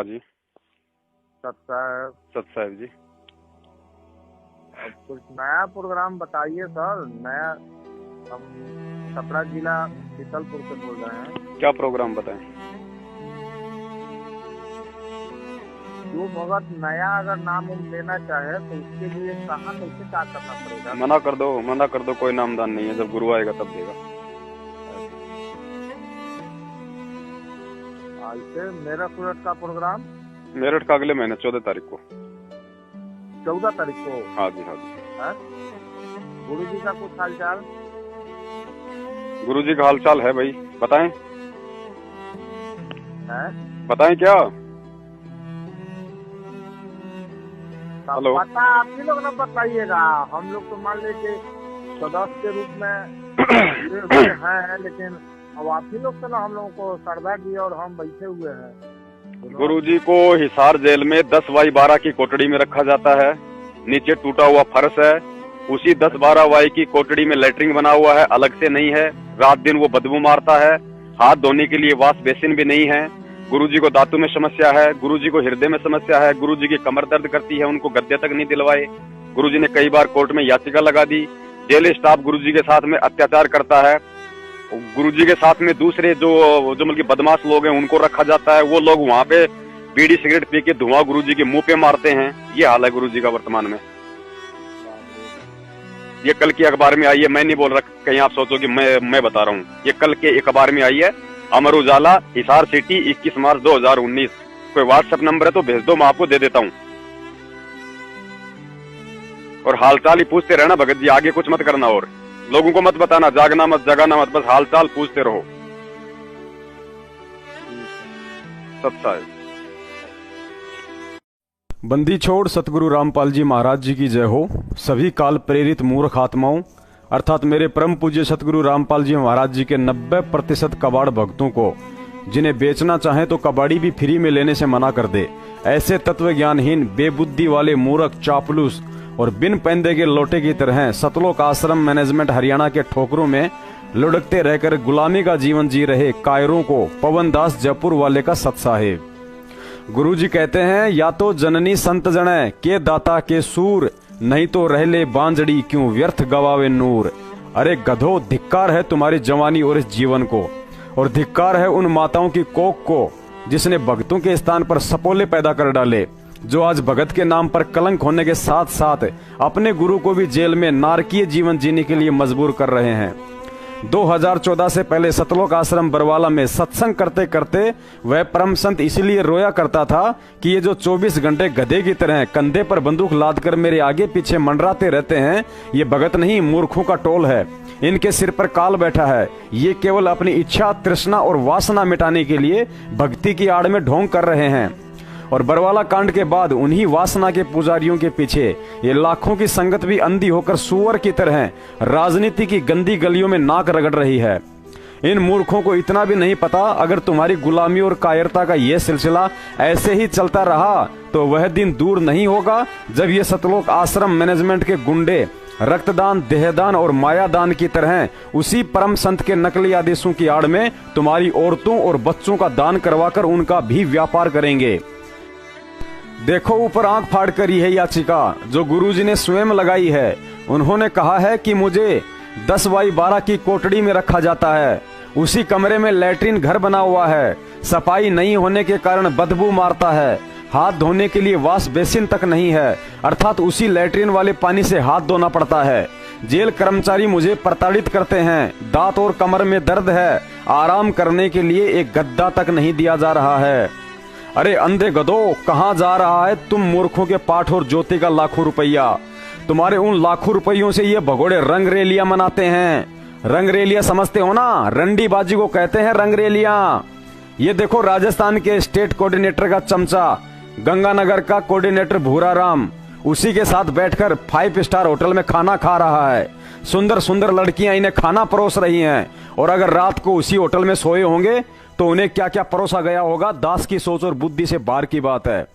हाँ जी। सत्साहेब। सत्साहेब जी। अब कुछ नया प्रोग्राम बताइए सर। नया, हम छपरा जिला शीतलपुर से बोल रहे हैं। क्या प्रोग्राम बताएं? जो भगत नया अगर नाम उम लेना चाहे तो उसके लिए कहाँ कैसे क्या करना पड़ेगा? मना कर दो, कोई नामदान नहीं है, जब गुरु आएगा तब देगा। ऐसे मेरठ का प्रोग्राम मेरठ का अगले महीने 14 तारीख को। 14 तारीख को? हाँ जी, हाँ जी। गुरु जी का कुछ हालचाल? गुरु जी का हालचाल है भाई, बताएं? बताएं क्या? हेलो, पता आप ही लोग ना बताइएगा। हम लोग तो मान लीजिए सदस्य के रूप में हैं, लेकिन अब आप ही लोग तो ना हम लोगों को श्रद्धा की और हम बैठे हुए हैं। गुरुजी को हिसार जेल में 10x12 की कोठड़ी में रखा जाता है। नीचे टूटा हुआ फर्श है, उसी 10-12 की कोठड़ी में लेटरिन बना हुआ है, अलग से नहीं है। रात दिन वो बदबू मारता है। हाथ धोने के लिए वॉश बेसिन भी नहीं है। गुरुजी को दांतों में समस्या है, गुरुजी को हृदय में समस्या है, गुरुजी की कमर दर्द करती है, उनको गद्दे तक नहीं दिलवाए। गुरुजी ने कई बार कोर्ट में याचिका लगा दी। जेल स्टाफ गुरुजी के साथ में अत्याचार करता है। गुरुजी के साथ में दूसरे जो मतलब बदमाश लोग हैं उनको रखा जाता है। वो लोग वहाँ पे बीड़ी सिगरेट पी के धुआं गुरुजी के मुंह पे मारते हैं। ये हाल है गुरुजी का वर्तमान में। ये कल की अखबार में आई है, मैं नहीं बोल रहा कहीं आप सोचो कि मैं बता रहा हूँ। ये कल के अखबार में आई है, अमर उजाला, हिसार सिटी, 21 मार्च 2019। कोई व्हाट्सएप नंबर है तो भेज दो, मैं आपको दे देता हूँ। और हालचाल ही पूछते रहना भगत जी, आगे कुछ मत करना और लोगों को मत बताना, जागना मत, जगाना मत, बस हालचाल पूछते रहो। सत्साहेब। बंदी छोड़ सतगुरु रामपाल जी महाराज जी की जय हो। सभी काल प्रेरित मूर्ख आत्माओं अर्थात मेरे परम पूज्य सतगुरु रामपाल जी महाराज जी के 90% कबाड़ भक्तों को, जिन्हें बेचना चाहे तो कबाड़ी भी फ्री में लेने से मना कर दे, ऐसे तत्व ज्ञानहीन बेबुद्धि वाले मूर्ख, चापलूस और बिन पैंदे के लोटे की तरह सतलोक आश्रम मैनेजमेंट हरियाणा के ठोकरों में लुढ़कते रहकर गुलामी का जीवन जी रहे कायरों को पवन दास जयपुर वाले का सत्साहेब। गुरुजी कहते हैं, या तो जननी संत जने के दाता के सूर, नहीं तो रह ले बांजड़ी क्यों व्यर्थ गवावे नूर। अरे गधो, धिक्कार है तुम्हारी जवानी और इस जीवन को, और धिक्कार है उन माताओं की कोख को जिसने भक्तों के स्थान पर सपोले पैदा कर डाले, जो आज भगत के नाम पर कलंक होने के साथ साथ अपने गुरु को भी जेल में नारकीय जीवन जीने के लिए मजबूर कर रहे हैं। 2014 से पहले सतलोक आश्रम बरवाला में सत्संग करते करते वह परम संत इसलिए रोया करता था कि ये जो 24 घंटे गधे की तरह कंधे पर बंदूक लादकर मेरे आगे पीछे मंडराते रहते हैं, ये भगत नहीं, मूर्खों का टोल है। इनके सिर पर काल बैठा है। ये केवल अपनी इच्छा, तृष्णा और वासना मिटाने के लिए भक्ति की आड़ में ढोंग कर रहे हैं। और बरवाला कांड के बाद उन्हीं वासना के पुजारियों के पीछे ये लाखों की संगत भी अंधी होकर सुअर की तरह राजनीति की गंदी गलियों में नाक रगड़ रही है। इन मूर्खों को इतना भी नहीं पता, अगर तुम्हारी गुलामी और कायरता का यह सिलसिला ऐसे ही चलता रहा तो वह दिन दूर नहीं होगा जब ये सतलोक आश्रम मैनेजमेंट के गुंडे रक्तदान, देहदान और मायादान की तरह उसी परम संत के नकली आदेशों की आड़ में तुम्हारी औरतों और बच्चों का दान करवाकर उनका भी व्यापार करेंगे। देखो, ऊपर आंख फाड़ कर यह याचिका जो गुरुजी ने स्वयं लगाई है। उन्होंने कहा है कि मुझे 10x12 की कोठड़ी में रखा जाता है। उसी कमरे में लैट्रिन घर बना हुआ है। सफाई नहीं होने के कारण बदबू मारता है। हाथ धोने के लिए वॉश बेसिन तक नहीं है, अर्थात उसी लैट्रिन वाले पानी से हाथ धोना पड़ता है। जेल कर्मचारी मुझे प्रताड़ित करते हैं। दांत और कमर में दर्द है। आराम करने के लिए एक गद्दा तक नहीं दिया जा रहा है। अरे अंधे गधो, कहाँ जा रहा है तुम मूर्खों के पाठ और ज्योति का लाखों रुपया। तुम्हारे उन लाखों रुपयों से ये भगोड़े रंग रेलियां मनाते हैं। रंग रेलियां समझते हो ना? रंडीबाजी को कहते हैं रंग रेलियां। ये देखो, राजस्थान के स्टेट कोऑर्डिनेटर का चमचा, गंगानगर का कोऑर्डिनेटर भूरा राम, उसी के साथ बैठकर 5 स्टार होटल में खाना खा रहा है। सुंदर सुंदर लड़कियां इन्हें खाना परोस रही हैं, और अगर रात को उसी होटल में सोए होंगे तो उन्हें क्या क्या परोसा गया होगा, दास की सोच और बुद्धि से बाहर की बात है।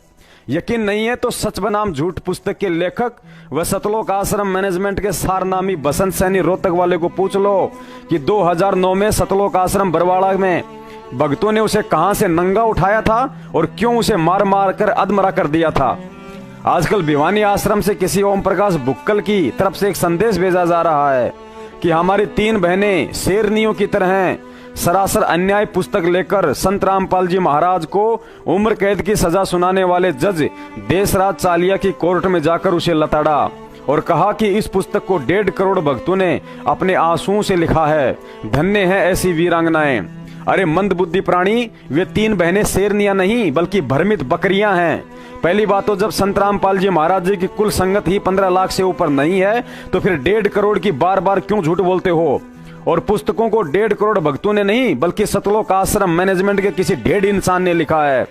यकीन नहीं है तो सच बनाम झूठ पुस्तक के लेखक व सतलोक आश्रम मैनेजमेंट के सारनामी बसंत सैनी रोहतक वाले को पूछ लो कि 2009 में सतलोक आश्रम बरवाड़ा में भक्तों ने उसे कहां से नंगा उठाया था और क्यों उसे मार मार कर अधमरा कर दिया था। आजकल भिवानी आश्रम से किसी ओम प्रकाश बुक्कल की तरफ से एक संदेश भेजा जा रहा है कि हमारी 3 बहनें शेरनियों की तरह हैं। सरासर अन्याय पुस्तक लेकर संत रामपाल जी महाराज को उम्र कैद की सजा सुनाने वाले जज देशराज चालिया की कोर्ट में जाकर उसे लताड़ा और कहा कि इस पुस्तक को 1.5 करोड़ भक्तों ने अपने आंसुओं से लिखा है। धन्य है ऐसी वीरांगनाएं। अरे मंदबुद्धि प्राणी, वे 3 बहनें शेरनियां नहीं बल्कि भ्रमित बकरियां हैं। पहली बात तो जब संत रामपाल जी महाराज जी की कुल संगत ही 15 लाख से ऊपर नहीं है तो फिर 1.5 करोड़ की बार बार क्यों झूठ बोलते हो। और पुस्तकों को 1.5 करोड़ भक्तों ने नहीं बल्कि सतलोक आश्रम मैनेजमेंट के किसी ढेड इंसान ने लिखा है।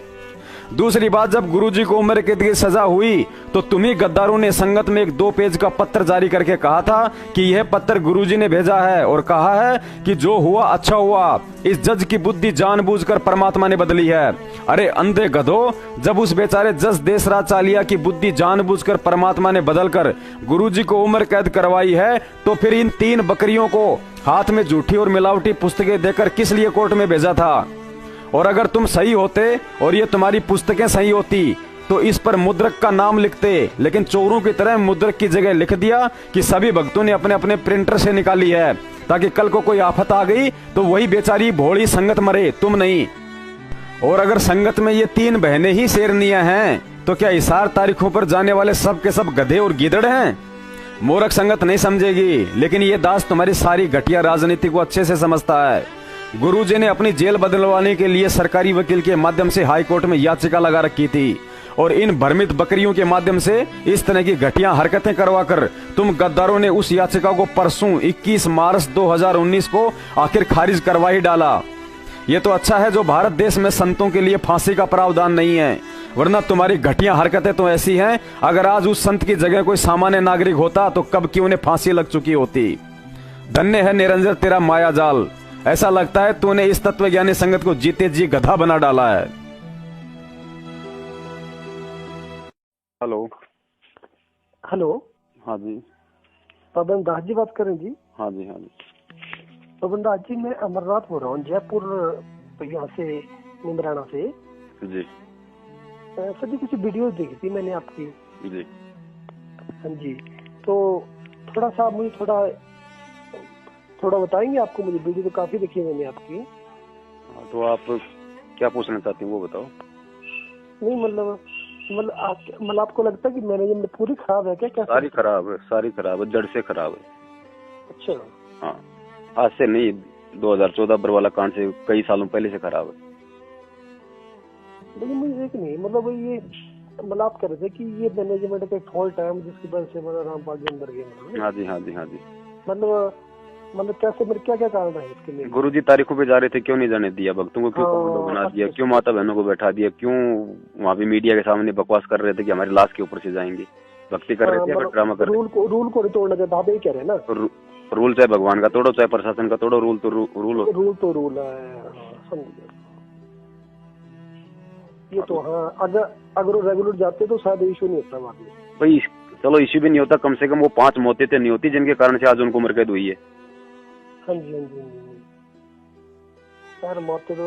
दूसरी बात, जब गुरुजी को उम्र कैद की सजा हुई तो तुम्ही गद्दारों ने संगत में एक 2 पेज का पत्र जारी करके कहा था कि यह पत्र गुरुजी ने भेजा है और कहा है कि जो हुआ अच्छा हुआ, इस जज की बुद्धि जानबूझकर परमात्मा ने बदली है। अरे अंधे गधो, जब उस बेचारे जज देशराज चालिया की बुद्धि जानबूझकर परमात्मा ने बदलकर गुरुजी को उम्र कैद करवाई है तो फिर इन 3 बकरियों को हाथ में झूठी और मिलावटी पुस्तकें देकर किस लिए कोर्ट में भेजा था। और अगर तुम सही होते और ये तुम्हारी पुस्तकें सही होती तो इस पर मुद्रक का नाम लिखते, लेकिन चोरों की तरह मुद्रक की जगह लिख दिया कि सभी भक्तों ने अपने अपने प्रिंटर से निकाली है, ताकि कल को कोई आफत आ गई तो वही बेचारी भोली संगत मरे, तुम नहीं। और अगर संगत में ये 3 बहनें ही शेरनियां हैं तो क्या इशार तारीखों पर जाने वाले सब के सब गधे और गीदड़ हैं। मूर्ख संगत नहीं समझेगी, लेकिन ये दास तुम्हारी सारी घटिया राजनीति को अच्छे से समझता है। गुरुजी ने अपनी जेल बदलवाने के लिए सरकारी वकील के माध्यम से हाई कोर्ट में याचिका लगा रखी थी और इन भ्रमित बकरियों के माध्यम से इस तरह की घटिया हरकतें करवाकर तुम गद्दारों ने उस याचिका को परसों 21 मार्च 2019 को आखिर खारिज करवा ही डाला। ये तो अच्छा है जो भारत देश में संतों के लिए फांसी का प्रावधान नहीं है, वरना तुम्हारी घटिया हरकतें तो ऐसी हैं, अगर आज उस संत की जगह कोई सामान्य नागरिक होता तो कब की उन्हें फांसी लग चुकी होती। धन्य है निरंजन तेरा माया जाल। ऐसा लगता है तूने इस तत्वज्ञानी संगत को जीते जी गधा बना डाला है। हेलो। हेलो। हाँ जी। पवन दास जी बात कर रहे हैं जी? हाँ जी, हाँ जी। पवन दास जी, मैं अमरनाथ बोल रहा हूँ, जयपुर यहाँ से, निमराना से जी। सर जी कुछ वीडियो देखी थी मैंने आपकी जी। हाँ जी, तो थोड़ा सा मुझे थोड़ा बताएंगे? आपको मुझे वीडियो तो काफी देखी है मैंने आपकी। तो आप क्या पूछना चाहते हैं वो बताओ। नहीं मतलब आपको लगता है कि मैनेजमेंट पूरी खराब है क्या? सारी खराब है, सारी खराब है, जड़ से खराब है। अच्छा। हाँ, आज से नहीं, 2014 बरवाला कांड से कई सालों पहले से खराब है। लेकिन मुझे एक नहीं मतलब आप कह रहे थे कि ये मैनेजमेंट का फॉल्ट है जिसकी वजह से रामपाल जी अंदर गए। हाँ जी, हाँ जी, हाँ जी। मतलब कैसे, मेरे क्या क्या कारण है इसके लिए? गुरुजी तारीखों पे जा रहे थे, क्यों नहीं जाने दिया? भक्तों को क्यों कमांडो बना दिया? क्यों माता बहनों को बैठा दिया? क्यों वहाँ भी मीडिया के सामने बकवास कर रहे थे कि हमारी लाश के ऊपर से जाएंगे? भक्ति कर रहे थे या ड्रामा कर रहे थे? रूल को नहीं तोड़ना चाहता, आप यही कह रहे हैं ना? रूल चाहे भगवान का तोड़ो चाहे प्रशासन का तोड़ो, रूल तो रूल है। समझ गया ये तो। हाँ, अगर वो रेगुलर जाते तो शायद इशू नहीं होता बाद में। भाई चलो इश्यू भी नहीं होता, कम से कम वो 5 मौतें तो नहीं होती जिनके कारण से आज उनको उम्र कैद हुई है। हाँ जी, हाँ जी, यार मौतें तो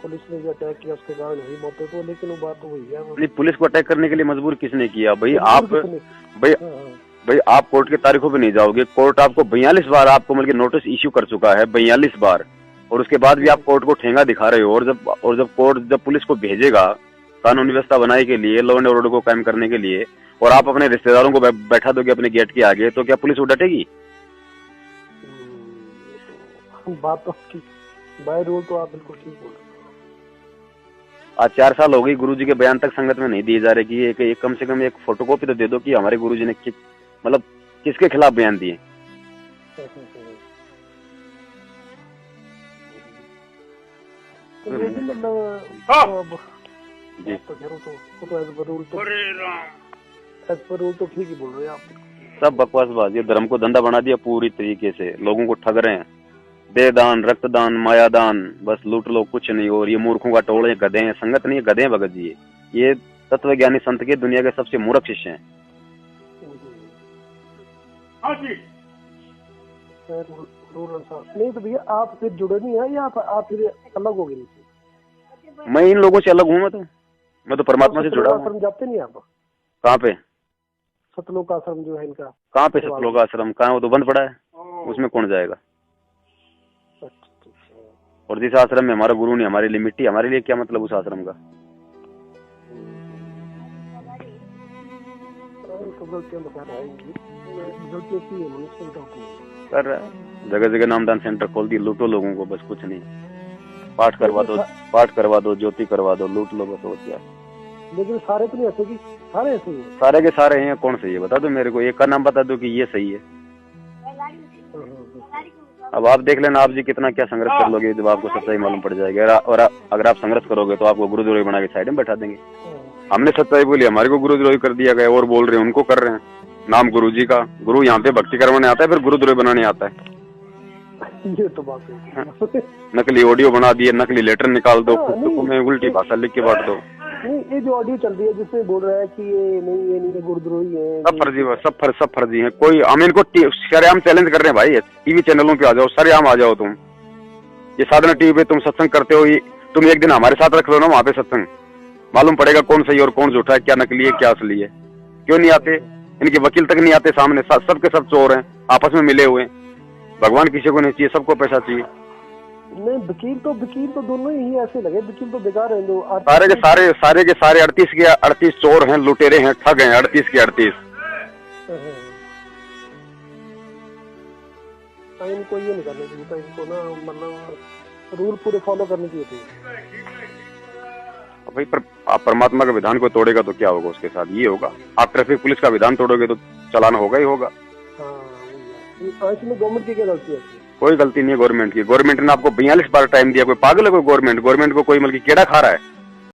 पुलिस ने जो अटैक किया उसके कारण हुई मौतें तो, लेकिन वो बात तो हुई है। नहीं, पुलिस को अटैक करने के लिए मजबूर किसने किया? भाई आप कोर्ट के तारीखों पे नहीं जाओगे। कोर्ट आपको 42 बार आपको मतलब नोटिस इश्यू कर चुका है, 42 बार, और उसके बाद भी आप कोर्ट को ठेंगा दिखा रहे हो। और जब पुलिस को भेजेगा कानून व्यवस्था बनाने के लिए, लॉ एंड ऑर्डर को कायम करने के लिए, और आप अपने रिश्तेदारों को बैठा दोगे अपने गेट के आगे, तो क्या पुलिस डटेगी? बात तो बाय रूल तो आप बिल्कुल ठीक बोल रहे हो। आज 4 साल हो गई, गुरुजी के बयान तक संगत में नहीं दिए जा रहे कि एक कम से कम एक फोटोकॉपी तो दे दो कि हमारे गुरुजी ने मतलब किसके खिलाफ बयान दिए। रूल तो ठीक ही बोल रहे हैं आप। सब बकवासबाजी, धर्म को धंधा बना दिया पूरी तरीके से, लोगों को ठग रहे हैं। दे दान, रक्तदान, मायादान, बस लूट लो, कुछ नहीं। और ये मूर्खों का टोले, गधे हैं, संगत नहीं है, गधे हैं भगत जी। ये तत्वज्ञानी संत के दुनिया के सबसे मूर्ख शिष्य हैं। रूरल आश्रम नहीं तो भैया आप फिर जुड़े नहीं है या आप फिर अलग हो गए इनसे? मैं इन लोगों से अलग हूँ। मैं तो परमात्मा से जुड़ा हूँ। आश्रम जाते नहीं आप? कहाँ पे? सतलोक आश्रम जो है इनका। कहाँ पे सतलोक आश्रम? कहाँ? वो तो बंद पड़ा है, उसमें कौन जाएगा? और जिस आश्रम में हमारा गुरु ने हमारे लिए मिट्टी, हमारे लिए क्या मतलब उस आश्रम का? कर रहा है, जगह जगह नामदान सेंटर खोल दिए, लूटो लोगों को, बस कुछ नहीं। पाठ करवा दो, ज्योति करवा दो, लूट लो, बस। और क्या? लेकिन सारे तो नहीं ऐसे कि सारे ऐसे ही हैं। सारे के सारे हैं, कौन सही है बता दो मेरे को, एक का नाम बता दो कि ये सही है। अब आप देख लेना, आप जी कितना क्या संघर्ष कर लोगे, जब आपको सच्चाई मालूम पड़ जाएगी। और अगर आप संघर्ष करोगे तो आपको गुरुद्रोही बना के साइड में बैठा देंगे। हमने सच्चाई बोली, हमारे को गुरुद्रोही कर दिया गया, और बोल रहे हैं उनको कर रहे हैं। नाम गुरु जी का, गुरु यहाँ पे भक्ति करवाने आता है, फिर गुरुद्रोही बनाने आता है। ये तो बात है। नकली ऑडियो बना दिए, नकली लेटर निकाल दो, पुस्तकों में उल्टी भाषा लिख के बांट दो। नहीं, ये जो ऑडियो चल रही है जिसमें बोल रहा है कि ये नहीं गुरुद्रोही है, सब फर्जी है। कोई हम इनको सरेआम चैलेंज कर रहे हैं भाई, टीवी चैनलों पे आ जाओ, सरेआम आ जाओ तुम। ये साधना टीवी पे तुम सत्संग करते हो, तुम एक दिन हमारे साथ रख लो ना वहाँ पे सत्संग, मालूम पड़ेगा कौन सही और कौन झूठा है, क्या नकली है क्या असली है। क्यों नहीं आते? इनके वकील तक नहीं आते सामने, सबके सब चोर हैं, आपस में मिले हुए। भगवान किसी को नहीं चाहिए, सबको पैसा चाहिए। नहीं, वकील तो दोनों ही ऐसे लगे, वकील तो बेकार है। सारे के सारे 38 चोर हैं, लुटेरे हैं, ठग हैं, 38 के 38। इनको ये नहीं करना चाहिए था, इनको ना मतलब रूल पूरे फॉलो करने चाहिए थे भाई। पर आप परमात्मा का विधान को तोड़ेगा तो क्या होगा उसके साथ? ये होगा। आप ट्रैफिक पुलिस का विधान तोड़ोगे तो चालान होगा ही होगा। इसमें गवर्नमेंट की क्या गलती है? कोई गलती नहीं है गवर्नमेंट की। गवर्नमेंट ने आपको 42 बार टाइम दिया, कोई पागल है कोई? गवर्नमेंट को कोई मतलब कीड़ा खा रहा है?